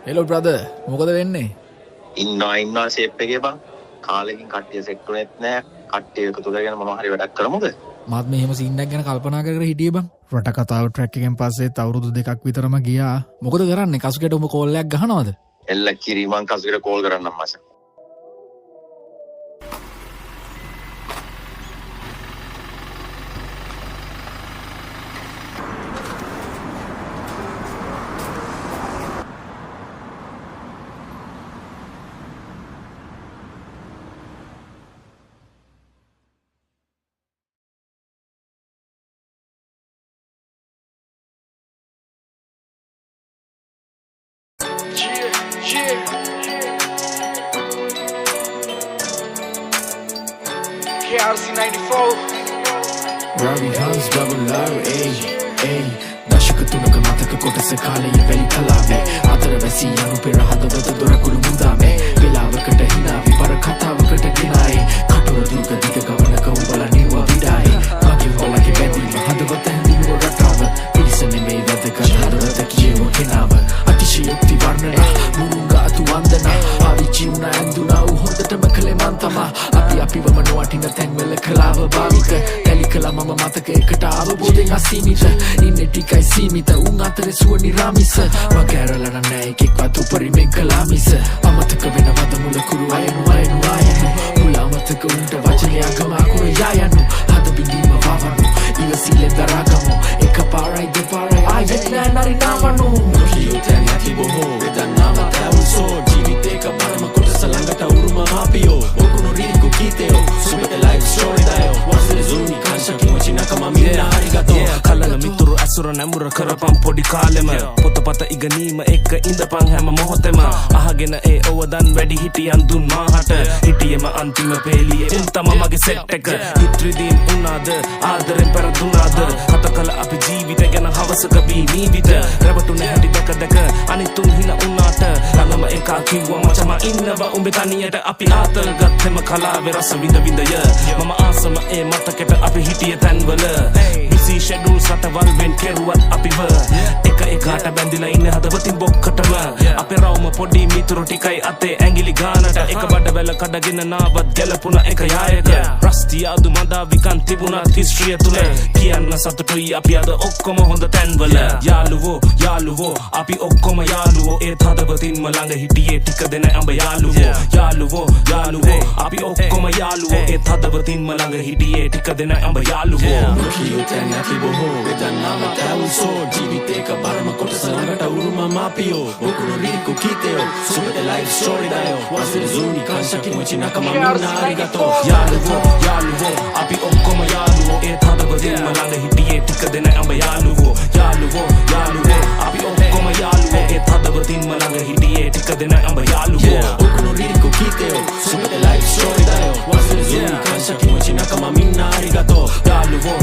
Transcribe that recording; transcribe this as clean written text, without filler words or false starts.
Hello brother මොකද වෙන්නේ? ඉන්නවා ෂේප් එකේ බං. කාලෙකින් කට්ටිය සෙට් උනේත් නෑ. කට්ටිය එකතු කරගෙන මොනවා හරි වැඩක් කරමුද? මාත් මෙහෙම සීන් එකක් ගැන කල්පනා කර කර හිටියේ බං. රට කතාව ට්‍රැක් එකෙන් පස්සේ අවුරුදු 2ක් විතරම ගියා. මොකද කරන්නේ? කසුකේට උඹ කෝල් එකක් ගහනවද? එල්ල කිරි මං කසුකට කෝල් කරන්නම් මාෂා. KRC 94 Ravi Hans double R A දශක තුනක මතක කොටස කාලයේ වැලි කලාවේ අතර වැසී යනු පෙර හදවත දොරකුළු මුදාමේ වෙලාවකට හිනා විපර කතාවකට ගෙනායේ කටුර දුර්ග දිග ගමනක උඹලා නිව්වා විඩායේ මගේ හොලගේ බැඳීම හදවත හැඳිනුව රටාව පිළිසනේ මේ වැදගත් හදවත කියව කෙනාව අතිශයෝක්ති වර්ණනා මුරුංගා අතු වන්දනා ආවිචි වුණ ඇඳුනා හොඳටම කලේ මන් තමා අපිවම නොවටින තැන්වල කලාව භාවික තැලි කලා මම මතක එකට අවබෝධයෙන් අසීමිත ඉන්නේ ටිකයි සීමිත උන් අතරේ සුව නිරාමිස මගේ ඇරලන නෑ එකෙක්වත් උපරිමෙන් කලා මිස අමතක වෙනවද මුල කුරු අයනු මුල අමතක උන්ට වචනයක් මාකුර යයනු හද බිඳීම වවනු ඉවසිල්ලෙන් දරාගමු එක පාරයි දෙපාරයි ආයෙත් නෑ නරිනාවනු මුලියෝ තැන් ඇති බොහෝ වෙදන්නාව තැවුල්සෝ ජීවිතේක බරම කොටස ළඟට උරුම මාපියෝ ඔකුණු රීරිකු කීතයෝ සුබට ලයිෆ් ස්ටෝරි දායෝ වන්සර සූනි කාංශා කිමචි නකම මිනා හරිගතෝ කලන මිතුරු ඇසුර නැමුර කරපම් පොඩි කාලෙම පොතපත ඉගෙනීම එක්ක ඉඳපන් හැම මොහොතෙම අහගෙන ඒ ඔවදන් වැඩි හිටියන් දුන් මාහට හිටියම අන්තිම පේලියේ උන් තම මගේ සෙට් එක හිත්‍රිදීන් උනාද ආදරෙන් පෙරදුනාද හත කල අපි ජීවිත ගැන හවසක බී නීවිත රැවටුනේ හැටි දැක දැක අනිතුන් හින උනාට ළඟම එකා කිව්වා මචම ඉන්නවා උඹේ තනියට අපි ආතල් ගත්තෙම කලාවේ රස විඳ විඳය මම ආසම ඒ මතකෙට අපි හිටිය තැන්වල busy schedule සටවල් වෙන් කෙරුවත් අපිව එක එකාට බැඳිලා ඉන්න හදවතින් බොක්කටම අපේ රවුම පොඩි මිතුරු ටිකයි අතේ ඇඟිලි ගානට එක බඩවැල කඩගෙන නාවත් ගැලපුණ එක යායක රස්ති ආදු මදා විකන් තිබුණත් හිස්ට්‍රිය තුල කියන්න සතුටුයි අපි අද ඔක්කොම හොඳ තැන්වල යාළුවෝ අපි ඔක්කොම යාළුවෝ ඒත් හදවතින්ම ළඟ හිටියේ ටික දෙන අඹ යාළුවෝ අපි ඔක්කොම යාළුවෝ ඒත් හදවතින්ම ළඟ හිටියේ ටික දෙන අඹ යාළුවෝ මුලියෝ තැන් ඇති බොහෝ වෙදන්නාව තැවුල්සෝ ජීවිතේක බරම කොටස ළඟට උරුම මාපියෝ ඔකුණු රීරිකු කීතයෝ සුබට ලයිෆ් ස්ටෝරි දායෝ වන්සර සූනි කාංශා කිමචි නකම මිනා හරිගතෝ යාළුවෝ අපි ඔක්කොම යාළුවෝ ඒත් හදවතින්ම ළඟ හිටියේ ටික දෙන අඹ යාළුවෝ අපි ඔක්කොම යාළුවෝ ඒත් හදවතින්ම ළඟ හිටියේ ටික දෙන අඹ යාළුවෝ ඔකුණු රීරිකු කීතයෝ සුබට ලයිෆ් ස්ටෝරි දායෝ වන්සර සූනි කාංශා කිමචි නකම මිනා හරිගතෝ යාළුවෝ